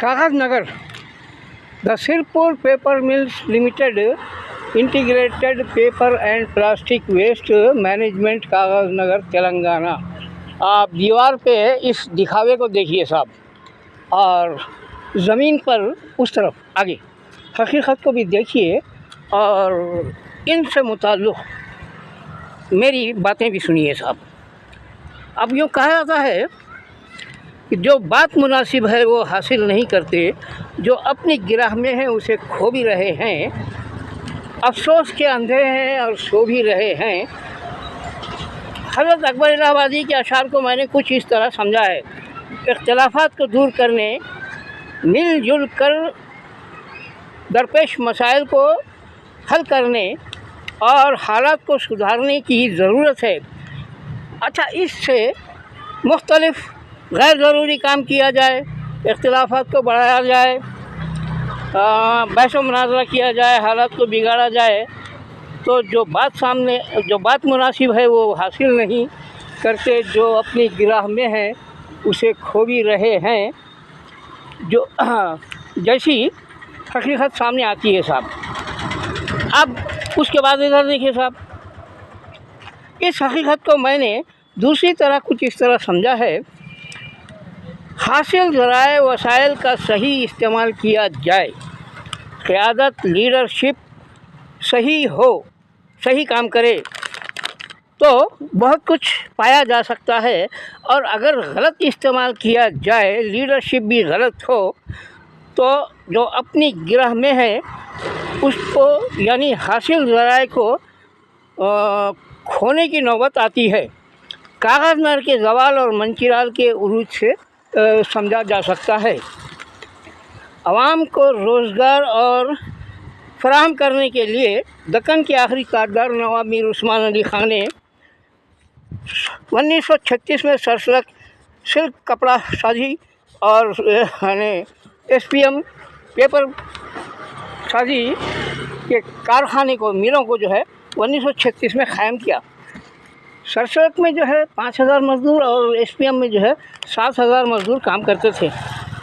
कागज़ Nagar, the Sirpur paper mills limited, integrated paper and plastic waste management, Kagaz Nagar, Telangana. आप दीवार पे इस दिखावे को देखिए साहब, और ज़मीन पर उस तरफ आगे हकीकत को भी देखिए, और इनसे मुताल्लिक़ मेरी बातें भी सुनिए साहब। अब यूँ कहा जाता है कि जो बात मुनासिब है वो हासिल नहीं करते, जो अपनी गिरह में हैं उसे खो भी रहे हैं, अफसोस के अंधे हैं और सो भी रहे हैं। हज़रत अकबर इलाहाबादी के अशार को मैंने कुछ इस तरह समझा है, इख्तिलाफ़ात को दूर करने, मिलजुल कर दरपेश मसाइल को हल करने और हालात को सुधारने की बज़रूरत है। अच्छा, इससे मुख्तलिफ़ गैर ज़रूरी काम किया जाए, इख्तिलाफ़ात को बढ़ाया जाए, बहस व मुनाज़रा किया जाए, हालात को बिगाड़ा जाए, तो जो बात मुनासिब है वो हासिल नहीं करते, जो अपनी गिराह में है उसे खो भी रहे हैं, जो जैसी हकीकत सामने आती है साहब। अब उसके बाद इधर देखिए साहब, इस हकीकत को मैंने दूसरी तरह कुछ इस तरह समझा है, हासिल ज़राए वसाइल का सही इस्तेमाल किया जाए, क़यादत लीडरशिप सही हो, सही काम करे तो बहुत कुछ पाया जा सकता है, और अगर गलत इस्तेमाल किया जाए, लीडरशिप भी गलत हो, तो जो अपनी गिरह में है उसको यानी हासिल ज़राए को खोने की नौबत आती है। कागज़ नगर के ज़वाल और मंचिराल के उरूज से समझा जा सकता है। आवाम को रोज़गार और फराहम करने के लिए दक्कन के आखिरी ताजदार नवाब मीर उस्मान अली ख़ान ने 1936 में सरसलग सिल्क कपड़ा साजी और SPM पेपर साजी के कारखाने को, मिलों को जो है 1936 में क़ायम किया। सरसलग में जो है 5000 मज़दूर और SPM में जो है 7000 मज़दूर काम करते थे,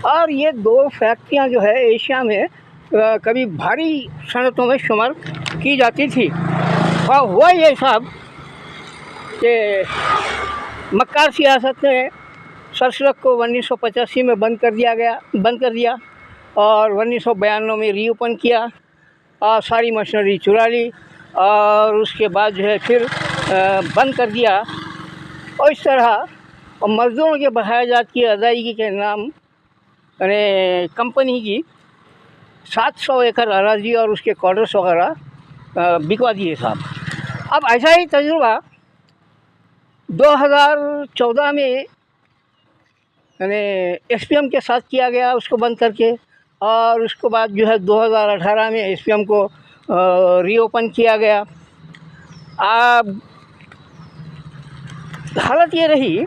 और ये दो फैक्ट्रियां जो है एशिया में कभी भारी सनतों में शुमार की जाती थी। और हुआ ये साहब कि मक्कार सियासत ने सरसलग को 1985 में बंद कर दिया और 1992 में रीओपन किया, और सारी मशीनरी चुरा ली, और उसके बाद जो है फिर बंद कर दिया। और इस तरह मज़दूरों के बकायाजात की अदायगी के नाम कंपनी की 700 एकड़ अराज़ी और उसके क्वार्टर्स वगैरह बिकवा दिए साहब। अब ऐसा ही तजुर्बा 2014 में SPM के साथ किया गया, उसको बंद करके, और उसके बाद जो है 2018 में SPM को रीओपन किया गया। अब हालत ये रही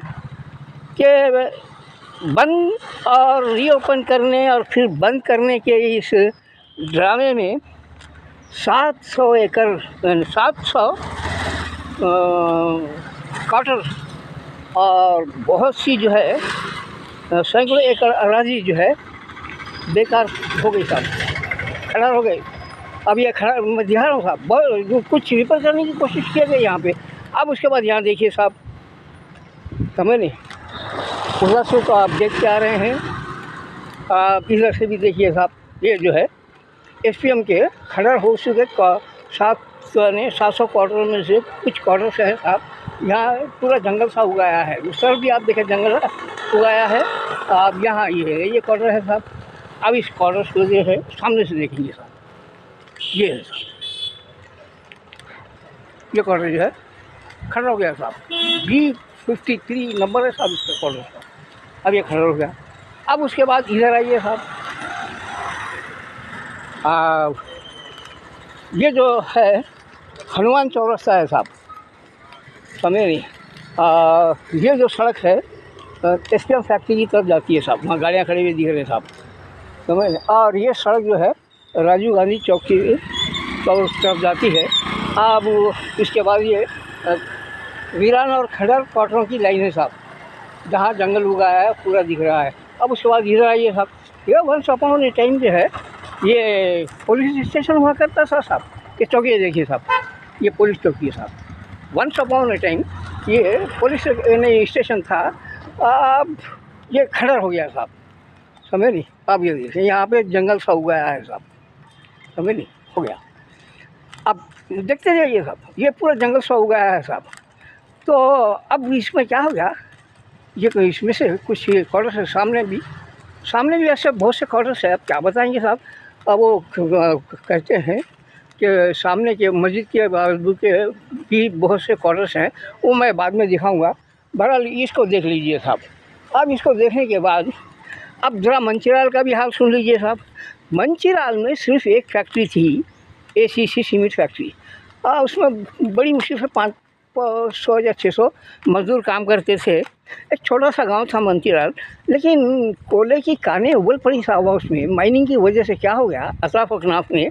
कि बंद और रीओपन करने और फिर बंद करने के इस ड्रामे में 700 एकड़ 700 क्वार्टर और बहुत सी जो है सैकड़ों एकड़ अराज़ी जो है बेकार हो गई साहब, खड़ा हो गई। अब ये खड़ा मैं दिखा रहा हूँ साहब, बहुत कुछ रिपेयर करने की कोशिश की गई यहाँ पे। अब उसके बाद यहाँ देखिए साहब, समझ नहीं, उधर से तो आप देखते आ रहे हैं, आप इधर से भी देखिए साहब, ये जो है SPM के खड़ा हो चुके 700 क्वार्टर में से कुछ क्वार्टर से है साहब, यहाँ पूरा जंगल सा उगाया है। उस तरफ भी आप देखें जंगल उगाया है। अब यहाँ ये क्वार्टर है साहब। अब इस क्वार्टर को जो है सामने से देखेंगे साहब, ये है साहब, ये क्वार्टर जो है खड़ा हो गया साहब, B53 नंबर है साहब इसका क्वार्टर का। अब ये खड़ा हो गया। अब उसके बाद इधर आइए साहब, ये जो है हनुमान चौरस्ता है साहब, समझे नहीं, ये जो सड़क है SPM फैक्ट्री की तरफ जाती है साहब, वहाँ गाड़ियाँ खड़ी हुई दिख रही हैं साहब, समझ। और ये सड़क जो है राजीव गांधी चौक की तरफ जाती है। अब इसके बाद ये वीरान और खड़र क्वार्टरों की लाइन है साहब, जहाँ जंगल उगाया है पूरा दिख रहा है। अब उसके बाद इधर आइए साहब, ये वंस अपॉन ए टाइम जो है ये पुलिस स्टेशन हुआ करता था साहब। ये चौकी है, देखिए साहब, ये पुलिस चौकी है साहब। वंस अपॉन ए टाइम ये पुलिस नहीं स्टेशन था, अब ये खंडर हो गया साहब, समझे नहीं। अब ये देखिए यहाँ पे जंगल सा उगाया है साहब, समझे नहीं, हो गया। अब देखते जाइए साहब, ये पूरा जंगल सा उगाया है साहब। तो अब इसमें क्या हो गया, ये इसमें से कुछ क्वार्टर्स है, सामने भी ऐसे बहुत से क्वार्टर्स है। अब क्या बताएंगे साहब। अब वो कहते हैं कि सामने के मस्जिद के बाजू के भी बहुत से क्वार्टर्स हैं, वो मैं बाद में दिखाऊंगा। बहरहाल इसको देख लीजिए साहब। अब इसको देखने के बाद अब ज़रा मंचीराल का भी हाल सुन लीजिए साहब। मंचीराल में सिर्फ एक फैक्ट्री थी, ACC सीमेंट फैक्ट्री। उसमें बड़ी मुश्किल से 500 या 600 मज़दूर काम करते थे। एक छोटा सा गांव था मंचीराल, लेकिन कोयले की कानें उबल पड़ी साहब। उसमें माइनिंग की वजह से क्या हो गया, अतराफ अकनाफ में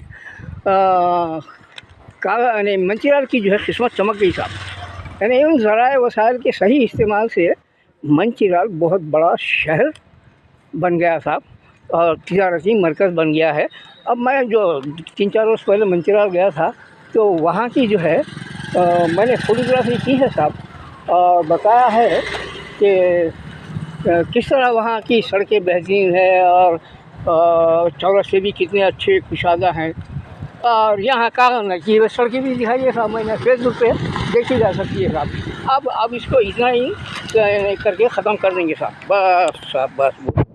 मंचीराल की जो है किस्मत चमक गई साहब। यानी उन ज़राए वसाइल के सही इस्तेमाल से मंचीराल बहुत बड़ा शहर बन गया साहब और तिजारती मरकज़ बन गया है। अब मैं जो 3-4 रोज़ पहले मंचीराल गया था, तो वहाँ की जो है मैंने फ़ोटोग्राफी की है साहब और बताया है कि किस तरह वहाँ की सड़कें बेहतरीन है और चौराहे भी कितने अच्छे कुशादा हैं। और यहाँ का की सड़कें भी दिखाई है साहब, मैंने फेसबुक पे देखी जा सकती है साहब। अब इसको इतना ही करके ख़त्म कर देंगे साहब, बस साहब बस।